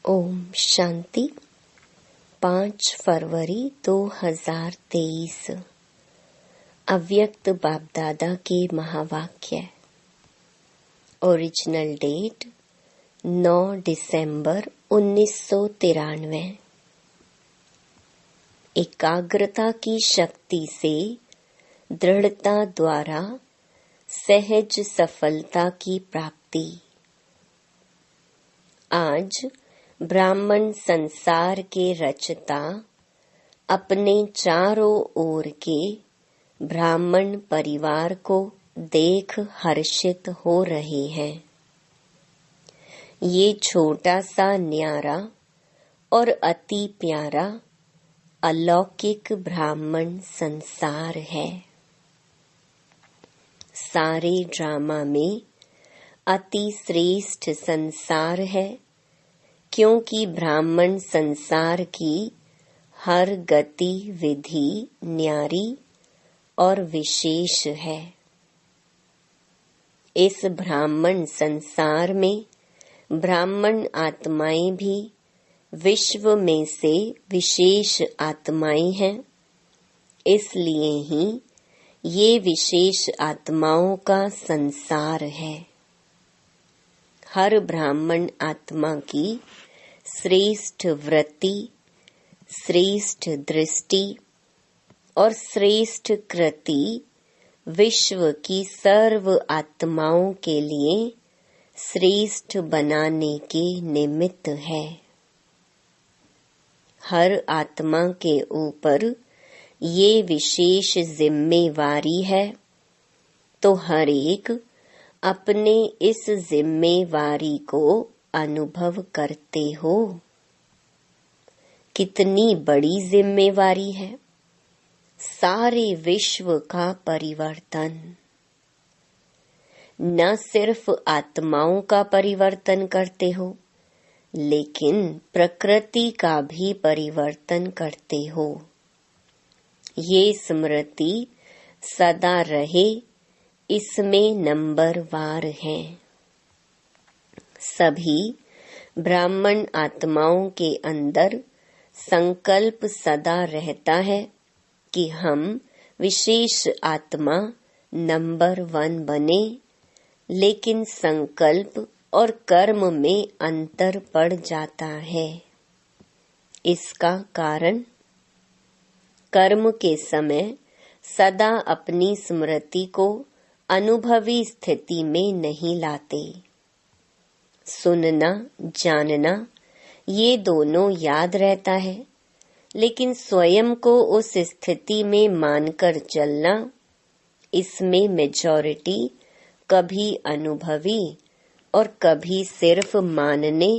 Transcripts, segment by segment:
ओम शांति। 5 फरवरी 2023 अव्यक्त बाप दादा के महावाक्य। ओरिजिनल डेट 9 दिसंबर 1993। एकाग्रता की शक्ति से दृढ़ता द्वारा सहज सफलता की प्राप्ति। आज ब्राह्मण संसार के रचता अपने चारों ओर के ब्राह्मण परिवार को देख हर्षित हो रहे हैं। ये छोटा सा न्यारा और अति प्यारा अलौकिक ब्राह्मण संसार है। सारे ड्रामा में अति श्रेष्ठ संसार है, क्योंकि ब्राह्मण संसार की हर गति विधि न्यारी और विशेष है। इस ब्राह्मण संसार में ब्राह्मण आत्माएं भी विश्व में से विशेष आत्माएं हैं। इसलिए ही ये विशेष आत्माओं का संसार है। हर ब्राह्मण आत्मा की श्रेष्ठ वृत्ति, श्रेष्ठ दृष्टि और श्रेष्ठ कृति विश्व की सर्व आत्माओं के लिए श्रेष्ठ बनाने के निमित्त है। हर आत्मा के ऊपर ये विशेष जिम्मेवारी है, तो हर एक अपने इस जिम्मेवारी को अनुभव करते हो। कितनी बड़ी जिम्मेवारी है। सारे विश्व का परिवर्तन। न सिर्फ आत्माओं का परिवर्तन करते हो, लेकिन प्रकृति का भी परिवर्तन करते हो। ये स्मृति सदा रहे, इसमें नंबरवार हैं। सभी ब्राह्मण आत्माओं के अंदर संकल्प सदा रहता है कि हम विशेष आत्मा नंबर 1 बने, लेकिन संकल्प और कर्म में अंतर पड़ जाता है। इसका कारण, कर्म के समय सदा अपनी स्मृति को अनुभवी स्थिति में नहीं लाते। सुनना, जानना ये दोनों याद रहता है, लेकिन स्वयं को उस स्थिति में मानकर चलना, इसमें मेजॉरिटी कभी अनुभवी और कभी सिर्फ मानने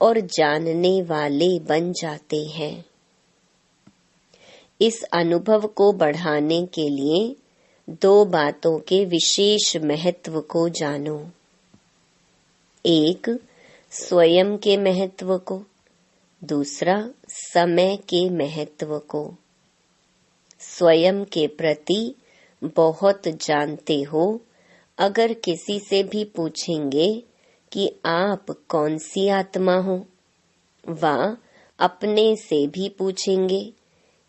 और जानने वाले बन जाते हैं। इस अनुभव को बढ़ाने के लिए 2 बातों के विशेष महत्व को जानो। एक, स्वयं के महत्व को। दूसरा, समय के महत्व को। स्वयं के प्रति बहुत जानते हो। अगर किसी से भी पूछेंगे कि आप कौन सी आत्मा हो, वा अपने से भी पूछेंगे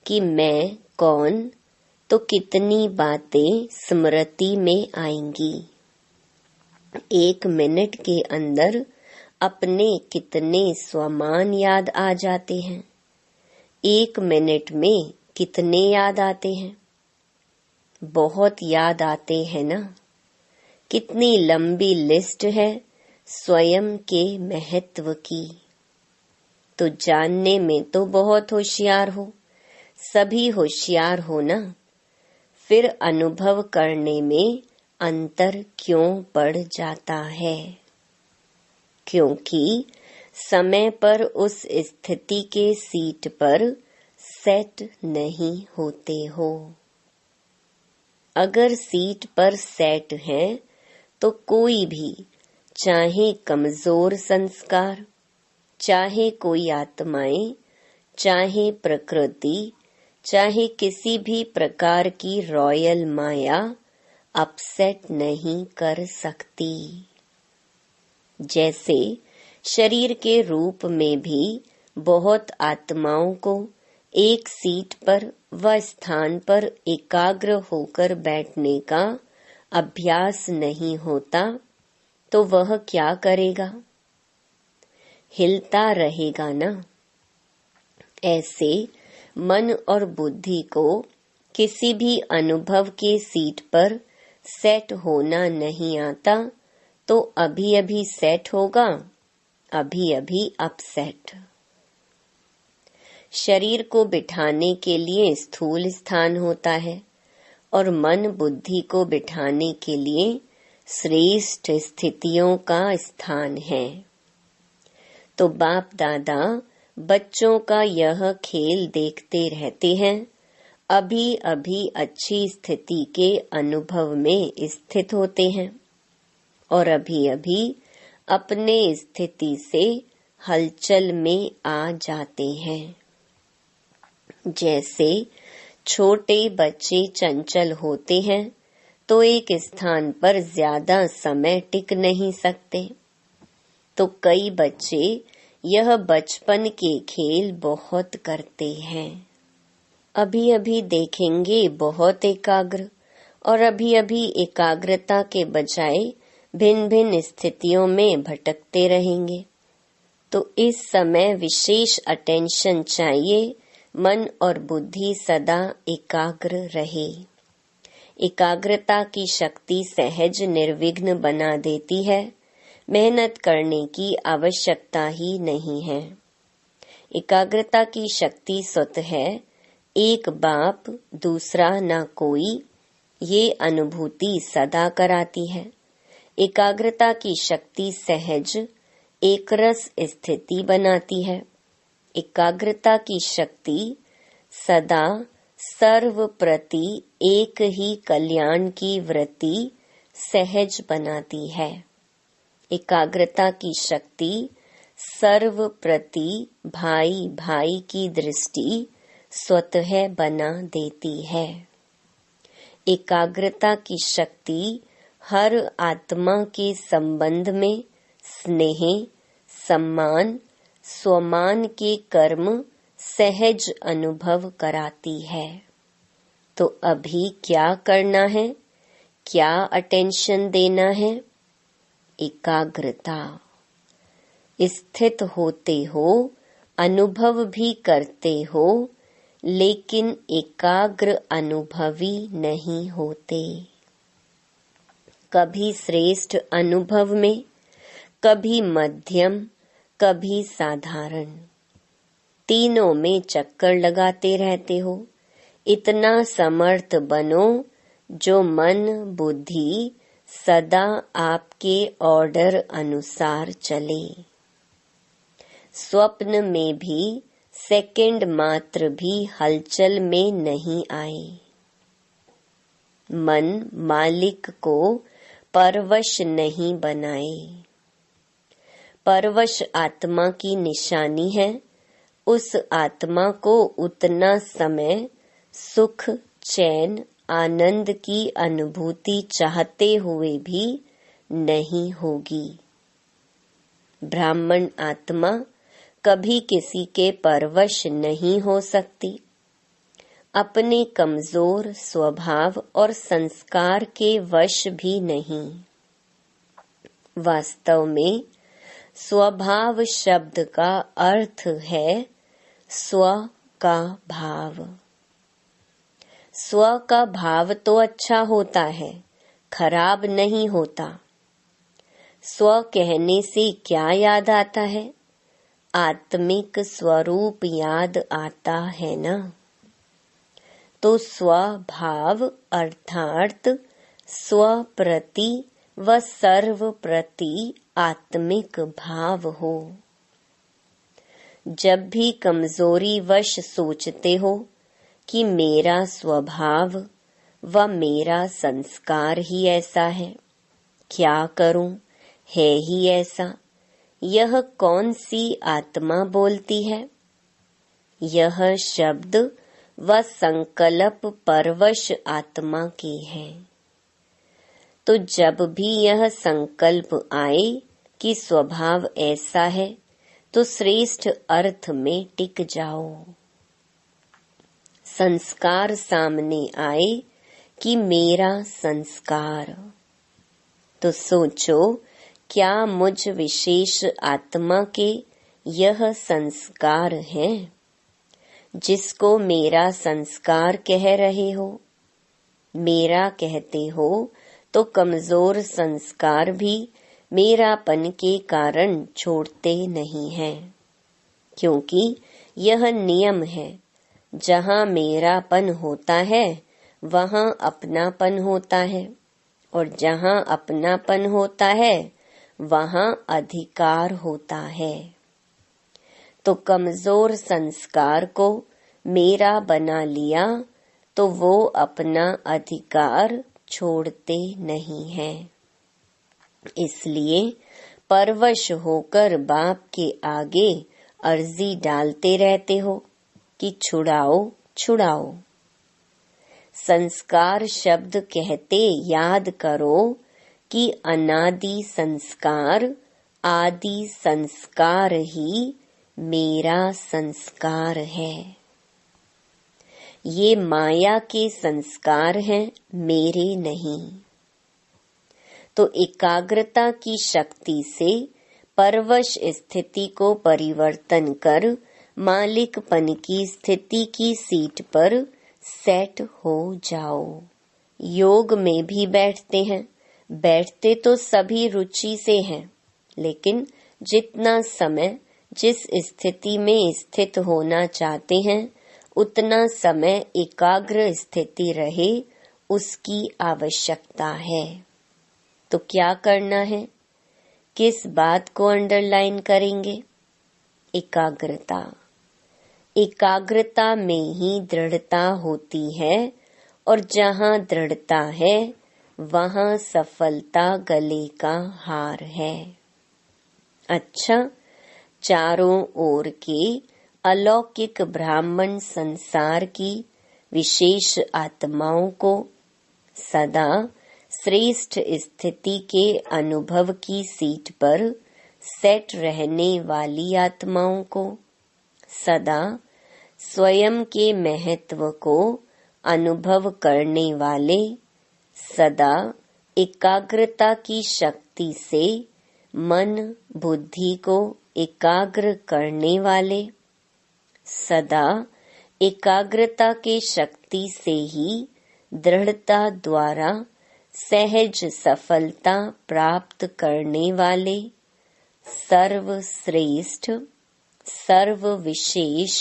कि मैं कौन, तो कितनी बातें स्मृति में आएंगी। 1 मिनट के अंदर अपने कितने स्वमान याद आ जाते हैं। 1 मिनट में कितने याद आते हैं? बहुत याद आते हैं ना। कितनी लंबी लिस्ट है स्वयं के महत्व की। तो जानने में तो बहुत होशियार हो, सभी होशियार हो ना। फिर अनुभव करने में अंतर क्यों पड़ जाता है? क्योंकि समय पर उस स्थिति के सीट पर सेट नहीं होते हो। अगर सीट पर सेट है तो कोई भी, चाहे कमजोर संस्कार, चाहे कोई आत्माएं, चाहे प्रकृति, चाहे किसी भी प्रकार की रॉयल माया अपसेट नहीं कर सकती। जैसे शरीर के रूप में भी बहुत आत्माओं को एक सीट पर व स्थान पर एकाग्र होकर बैठने का अभ्यास नहीं होता तो वह क्या करेगा? हिलता रहेगा ना। ऐसे मन और बुद्धि को किसी भी अनुभव के सीट पर सेट होना नहीं आता तो अभी अभी सेट होगा, अभी अभी अपसेट। शरीर को बिठाने के लिए स्थूल स्थान होता है और मन बुद्धि को बिठाने के लिए श्रेष्ठ स्थितियों का स्थान है। तो बाप दादा बच्चों का यह खेल देखते रहते हैं, अभी अभी अच्छी स्थिति के अनुभव में स्थित होते हैं और अभी अभी अपने स्थिति से हलचल में आ जाते हैं। जैसे छोटे बच्चे चंचल होते हैं तो एक स्थान पर ज्यादा समय टिक नहीं सकते, तो कई बच्चे यह बचपन के खेल बहुत करते हैं। अभी अभी देखेंगे बहुत एकाग्र और अभी अभी एकाग्रता के बजाय भिन्न भिन्न स्थितियों में भटकते रहेंगे। तो इस समय विशेष अटेंशन चाहिए, मन और बुद्धि सदा एकाग्र रहे। एकाग्रता की शक्ति सहज निर्विघ्न बना देती है, मेहनत करने की आवश्यकता ही नहीं है। एकाग्रता की शक्ति स्वतः है, एक बाप दूसरा ना कोई, ये अनुभूति सदा कराती है। एकाग्रता की शक्ति सहज एकरस स्थिति बनाती है। एकाग्रता की शक्ति सदा सर्व प्रति एक ही कल्याण की वृत्ति सहज बनाती है। एकाग्रता की शक्ति सर्व प्रति भाई भाई की दृष्टि स्वतः बना देती है। एकाग्रता की शक्ति हर आत्मा के संबंध में स्नेह, सम्मान, स्वमान के कर्म सहज अनुभव कराती है। तो अभी क्या करना है, क्या अटेंशन देना है? एकाग्रता। स्थित होते हो, अनुभव भी करते हो, लेकिन एकाग्र अनुभवी नहीं होते। कभी श्रेष्ठ अनुभव में, कभी मध्यम, कभी साधारण, तीनों में चक्कर लगाते रहते हो। इतना समर्थ बनो जो मन बुद्धि सदा आपके ऑर्डर अनुसार चले। स्वप्न में भी सेकंड मात्र भी हलचल में नहीं आए। मन मालिक को परवश नहीं बनाए। परवश आत्मा की निशानी है। उस आत्मा को उतना समय सुख, चैन, आनंद की अनुभूति चाहते हुए भी नहीं होगी। ब्राह्मण आत्मा कभी किसी के परवश नहीं हो सकती। अपने कमजोर स्वभाव और संस्कार के वश भी नहीं। वास्तव में स्वभाव शब्द का अर्थ है स्व का भाव। स्व का भाव तो अच्छा होता है, खराब नहीं होता। स्व कहने से क्या याद आता है? आत्मिक स्वरूप याद आता है ना। तो स्वभाव अर्थात स्व प्रति व सर्व प्रति आत्मिक भाव हो। जब भी कमजोरी वश सोचते हो कि मेरा स्वभाव व मेरा संस्कार ही ऐसा है, क्या करूं, है ही ऐसा, यह कौन सी आत्मा बोलती है? यह शब्द व संकल्प परवश आत्मा के है। तो जब भी यह संकल्प आए कि स्वभाव ऐसा है तो श्रेष्ठ अर्थ में टिक जाओ। संस्कार सामने आए कि मेरा संस्कार, तो सोचो क्या मुझ विशेष आत्मा के यह संस्कार हैं जिसको मेरा संस्कार कह रहे हो। मेरा कहते हो तो कमजोर संस्कार भी मेरापन के कारण छोड़ते नहीं हैं, क्योंकि यह नियम है, जहाँ मेरापन होता है वहाँ अपनापन होता है, और जहाँ अपनापन होता है वहाँ अधिकार होता है। तो कमजोर संस्कार को मेरा बना लिया तो वो अपना अधिकार छोड़ते नहीं हैं। इसलिए परवश होकर बाप के आगे अर्जी डालते रहते हो कि छुड़ाओ छुड़ाओ। संस्कार शब्द कहते याद करो कि अनादि संस्कार आदि संस्कार ही मेरा संस्कार है। ये माया के संस्कार हैं, मेरे नहीं। तो एकाग्रता की शक्ति से परवश स्थिति को परिवर्तन कर मालिकपन की स्थिति की सीट पर सेट हो जाओ। योग में भी बैठते हैं, बैठते तो सभी रुचि से हैं, लेकिन जितना समय जिस स्थिति में स्थित होना चाहते हैं उतना समय एकाग्र स्थिति रहे, उसकी आवश्यकता है। तो क्या करना है, किस बात को अंडरलाइन करेंगे? एकाग्रता। एकाग्रता में ही दृढ़ता होती है, और जहाँ दृढ़ता है वहाँ सफलता गले का हार है। अच्छा, चारों ओर के अलौकिक ब्राह्मण संसार की विशेष आत्माओं को सदा श्रेष्ठ स्थिति के अनुभव की सीट पर सेट रहने वाली आत्माओं को, सदा स्वयं के महत्व को अनुभव करने वाले, सदा एकाग्रता की शक्ति से मन बुद्धि को एकाग्र करने वाले, सदा एकाग्रता के शक्ति से ही दृढ़ता द्वारा सहज सफलता प्राप्त करने वाले, सर्वश्रेष्ठ, सर्व विशेष,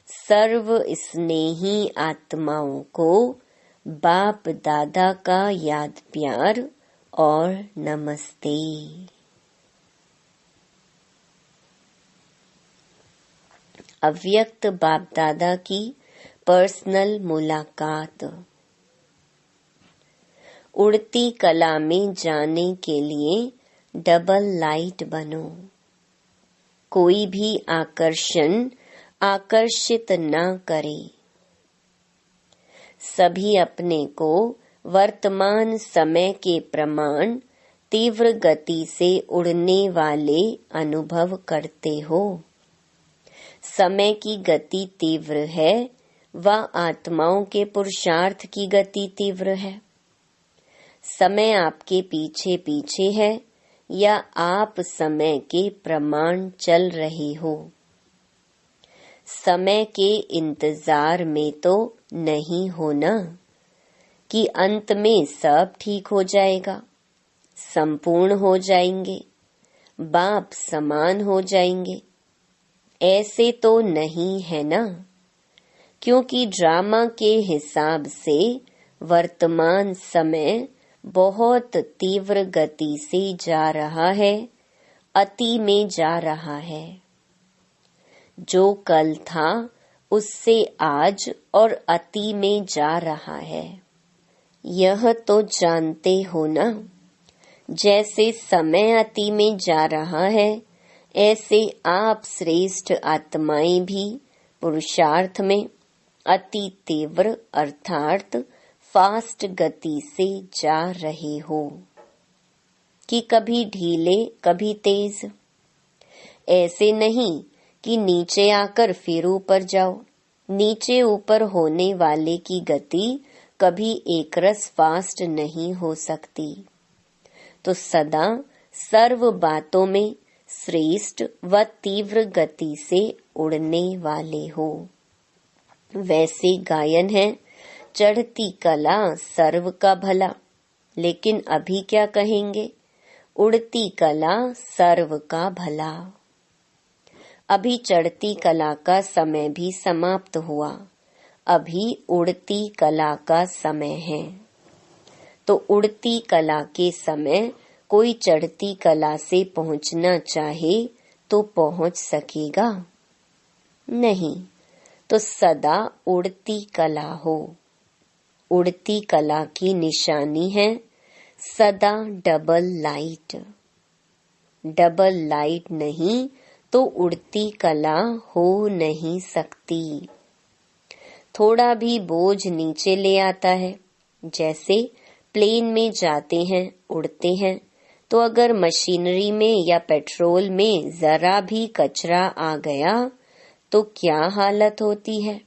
सर्व स्नेही आत्माओं को बाप दादा का याद प्यार और नमस्ते। अव्यक्त बाप दादा की पर्सनल मुलाकात। उड़ती कला में जाने के लिए डबल लाइट बनो। कोई भी आकर्षण आकर्षित न करे। सभी अपने को वर्तमान समय के प्रमाण तीव्र गति से उड़ने वाले अनुभव करते हो। समय की गति तीव्र है, व आत्माओं के पुरुषार्थ की गति तीव्र है। समय आपके पीछे पीछे है या आप समय के प्रमाण चल रहे हो। समय के इंतजार में तो नहीं होना कि अंत में सब ठीक हो जाएगा, संपूर्ण हो जाएंगे, बाप समान हो जाएंगे। ऐसे तो नहीं है ना, क्योंकि ड्रामा के हिसाब से वर्तमान समय बहुत तीव्र गति से जा रहा है, अति में जा रहा है। जो कल था उससे आज और अति में जा रहा है। यह तो जानते हो ना, जैसे समय अति में जा रहा है, ऐसे आप श्रेष्ठ आत्माएं भी पुरुषार्थ में अति तीव्र अर्थात फास्ट गति से जा रहे हो। कि कभी ढीले कभी तेज। ऐसे नहीं कि नीचे आकर फिर ऊपर जाओ। नीचे ऊपर होने वाले की गति कभी एकरस फास्ट नहीं हो सकती। तो सदा सर्व बातों में श्रेष्ठ व तीव्र गति से उड़ने वाले हो। वैसे गायन है, चढ़ती कला सर्व का भला, लेकिन अभी क्या कहेंगे, उड़ती कला सर्व का भला। अभी चढ़ती कला का समय भी समाप्त हुआ, अभी उड़ती कला का समय है। तो उड़ती कला के समय कोई चढ़ती कला से पहुंचना चाहे तो पहुंच सकेगा नहीं। तो सदा उड़ती कला हो। उड़ती कला की निशानी है सदा डबल लाइट। डबल लाइट नहीं तो उड़ती कला हो नहीं सकती। थोड़ा भी बोझ नीचे ले आता है, जैसे प्लेन में जाते हैं, उड़ते हैं, तो अगर मशीनरी में या पेट्रोल में जरा भी कचरा आ गया तो क्या हालत होती है।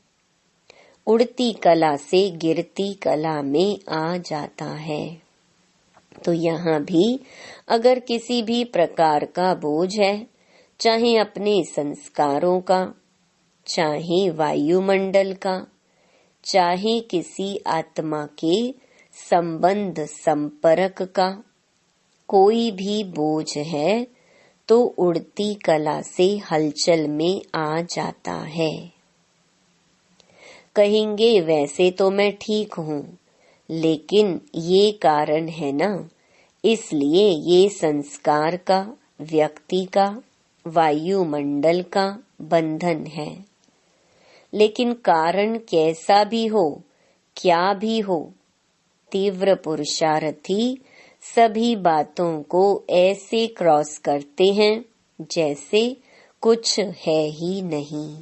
उड़ती कला से गिरती कला में आ जाता है। तो यहाँ भी अगर किसी भी प्रकार का बोझ है, चाहे अपने संस्कारों का, चाहे वायुमंडल का, चाहे किसी आत्मा के संबंध संपर्क का, कोई भी बोझ है तो उड़ती कला से हलचल में आ जाता है। कहेंगे वैसे तो मैं ठीक हूँ, लेकिन ये कारण है ना, इसलिए ये संस्कार का, व्यक्ति का, वायुमंडल का बंधन है। लेकिन कारण कैसा भी हो, क्या भी हो, तीव्र पुरुषार्थी सभी बातों को ऐसे क्रॉस करते हैं जैसे कुछ है ही नहीं।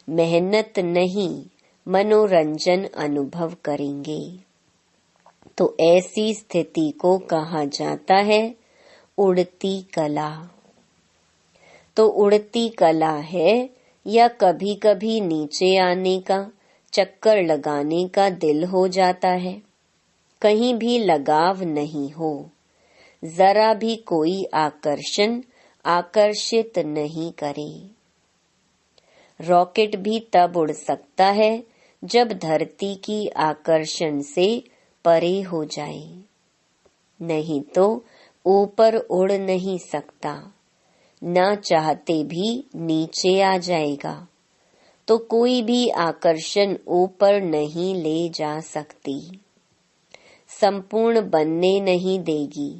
मेहनत नहीं, मनोरंजन अनुभव करेंगे। तो ऐसी स्थिति को कहा जाता है उड़ती कला। तो उड़ती कला है या कभी कभी नीचे आने का, चक्कर लगाने का दिल हो जाता है, कहीं भी लगाव नहीं हो, जरा भी कोई आकर्षण आकर्षित नहीं करे। रॉकेट भी तब उड़ सकता है जब धरती की आकर्षण से परे हो जाए, नहीं तो ऊपर उड़ नहीं सकता। ना चाहते भी नीचे आ जाएगा, तो कोई भी आकर्षण ऊपर नहीं ले जा सकती, संपूर्ण बनने नहीं देगी।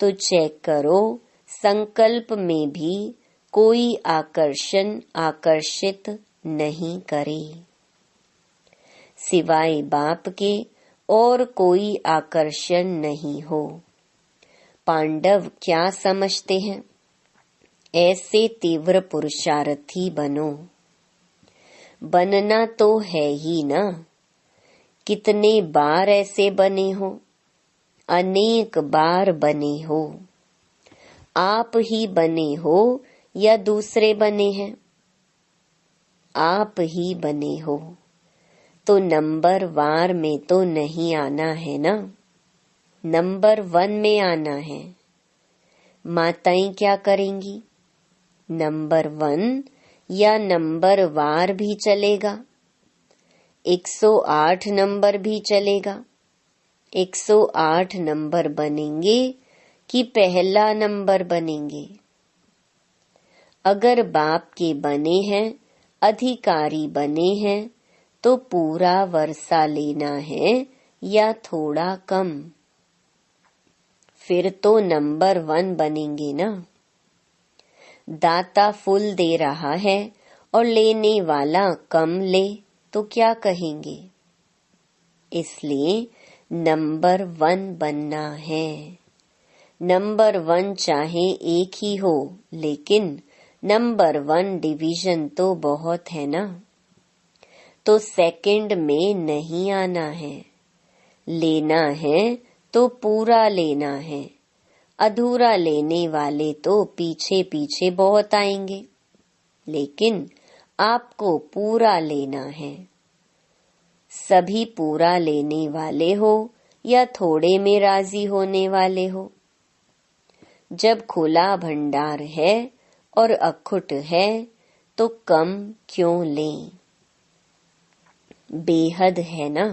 तो चेक करो, संकल्प में भी कोई आकर्षण आकर्षित नहीं करे, सिवाय बाप के और कोई आकर्षण नहीं हो। पांडव क्या समझते हैं, ऐसे तीव्र पुरुषार्थी बनो। बनना तो है ही ना, कितने बार ऐसे बने हो, अनेक बार बने हो। आप ही बने हो या दूसरे बने हैं, आप ही बने हो। तो नंबर वार में तो नहीं आना है ना, नंबर 1 में आना है। माताएं क्या करेंगी, नंबर 1 या नंबर वार भी चलेगा, 108 नंबर भी चलेगा। 108 नंबर बनेंगे कि पहला नंबर बनेंगे। अगर बाप के बने हैं, अधिकारी बने हैं, तो पूरा वर्षा लेना है या थोड़ा कम, फिर तो नंबर 1 बनेंगे ना। दाता फुल दे रहा है और लेने वाला कम ले तो क्या कहेंगे। इसलिए नंबर 1 बनना है। नंबर 1 चाहे एक ही हो, लेकिन नंबर 1 डिवीजन तो बहुत है ना। तो सेकंड में नहीं आना है, लेना है तो पूरा लेना है, अधूरा लेने वाले तो पीछे पीछे बहुत आएंगे, लेकिन आपको पूरा लेना है। सभी पूरा लेने वाले हो या थोड़े में राजी होने वाले हो? जब खुला भंडार है और अखुट है तो कम क्यों लें? बेहद है ना।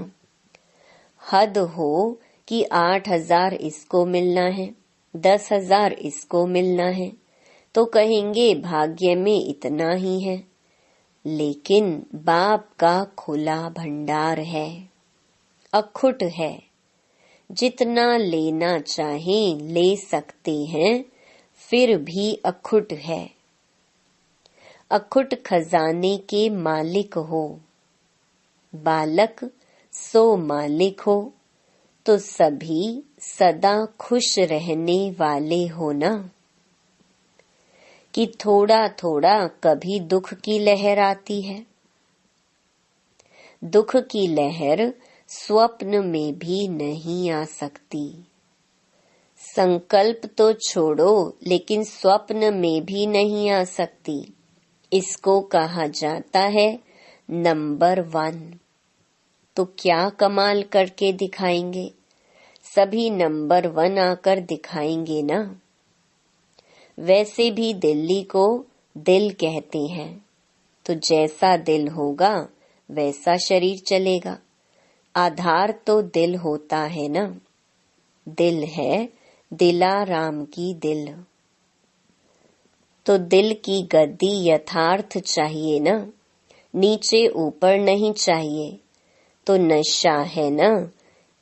हद हो कि 8,000 इसको मिलना है, 10,000 इसको मिलना है, तो कहेंगे भाग्य में इतना ही है। लेकिन बाप का खुला भंडार है, अखुट है। जितना लेना चाहें ले सकते हैं, फिर भी अखुट है। अखुट खजाने के मालिक हो, बालक सो मालिक हो, तो सभी सदा खुश रहने वाले हो ना। कि थोड़ा थोड़ा कभी दुख की लहर आती है। दुख की लहर स्वप्न में भी नहीं आ सकती। संकल्प तो छोड़ो, लेकिन स्वप्न में भी नहीं आ सकती। इसको कहा जाता है नंबर 1। तो क्या कमाल करके दिखाएंगे? सभी नंबर 1 आकर दिखाएंगे ना। वैसे भी दिल्ली को दिल कहते हैं, तो जैसा दिल होगा वैसा शरीर चलेगा। आधार तो दिल होता है ना। दिल है दिलाराम की दिल। तो दिल की गद्दी यथार्थ चाहिए ना, नीचे ऊपर नहीं चाहिए। तो नशा है ना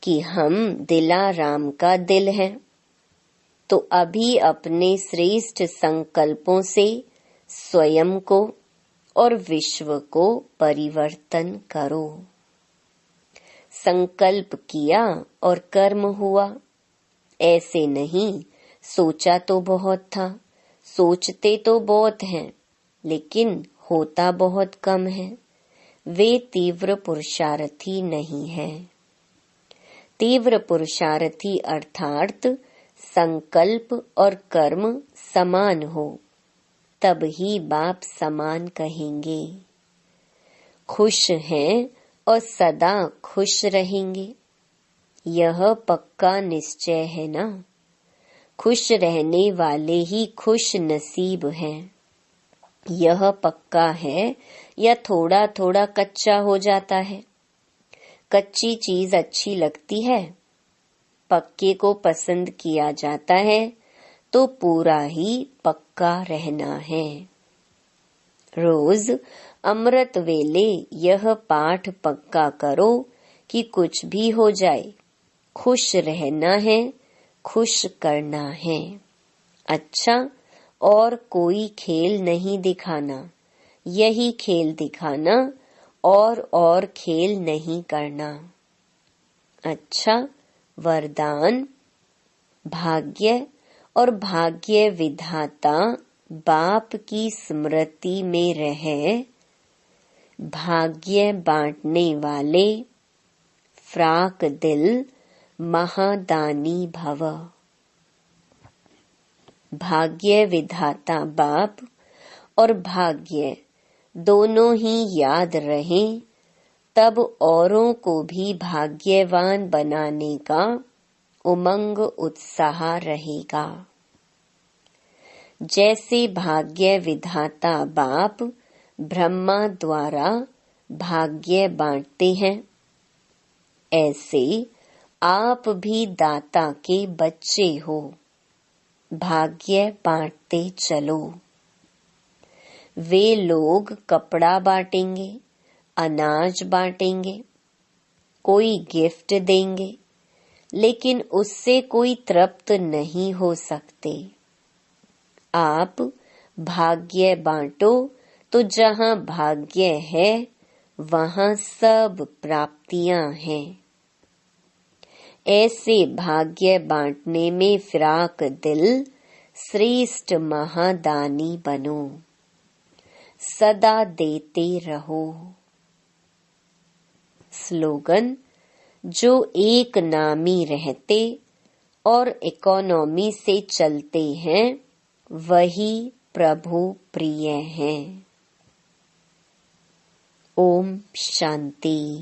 कि हम दिलाराम का दिल है। तो अभी अपने श्रेष्ठ संकल्पों से स्वयं को और विश्व को परिवर्तन करो। संकल्प किया और कर्म हुआ, ऐसे नहीं। सोचा तो बहुत था, सोचते तो बहुत हैं, लेकिन होता बहुत कम है। वे तीव्र पुरुषार्थी नहीं है। तीव्र पुरुषार्थी अर्थात संकल्प और कर्म समान हो, तब ही बाप समान कहेंगे। खुश हैं और सदा खुश रहेंगे, यह पक्का निश्चय है ना। खुश रहने वाले ही खुश नसीब हैं, यह पक्का है या थोड़ा थोड़ा कच्चा हो जाता है। कच्ची चीज अच्छी लगती है, पक्के को पसंद किया जाता है, तो पूरा ही पक्का रहना है। रोज अमृत वेले यह पाठ पक्का करो कि कुछ भी हो जाए, खुश रहना है, खुश करना है। अच्छा, और कोई खेल नहीं दिखाना, यही खेल दिखाना और खेल नहीं करना। अच्छा, वरदान भाग्य और भाग्य विधाता बाप की स्मृति में रहे। भाग्य बांटने वाले फ्राक दिल महादानी भव। भाग्य विधाता बाप और भाग्य दोनों ही याद रहें, तब औरों को भी भाग्यवान बनाने का उमंग उत्साह रहेगा। जैसे भाग्य विधाता बाप ब्रह्मा द्वारा भाग्य बांटते हैं, ऐसे आप भी दाता के बच्चे हो, भाग्य बांटते चलो। वे लोग कपड़ा बांटेंगे, अनाज बांटेंगे, कोई गिफ्ट देंगे, लेकिन उससे कोई तृप्त नहीं हो सकते। आप भाग्य बांटो तो जहाँ भाग्य है वहाँ सब प्राप्तियां हैं। ऐसे भाग्य बांटने में फिराक दिल श्रेष्ठ महादानी बनो, सदा देते रहो। स्लोगन: जो एक नामी रहते और इकोनॉमी से चलते हैं वही प्रभु प्रिय हैं। ओम शांति।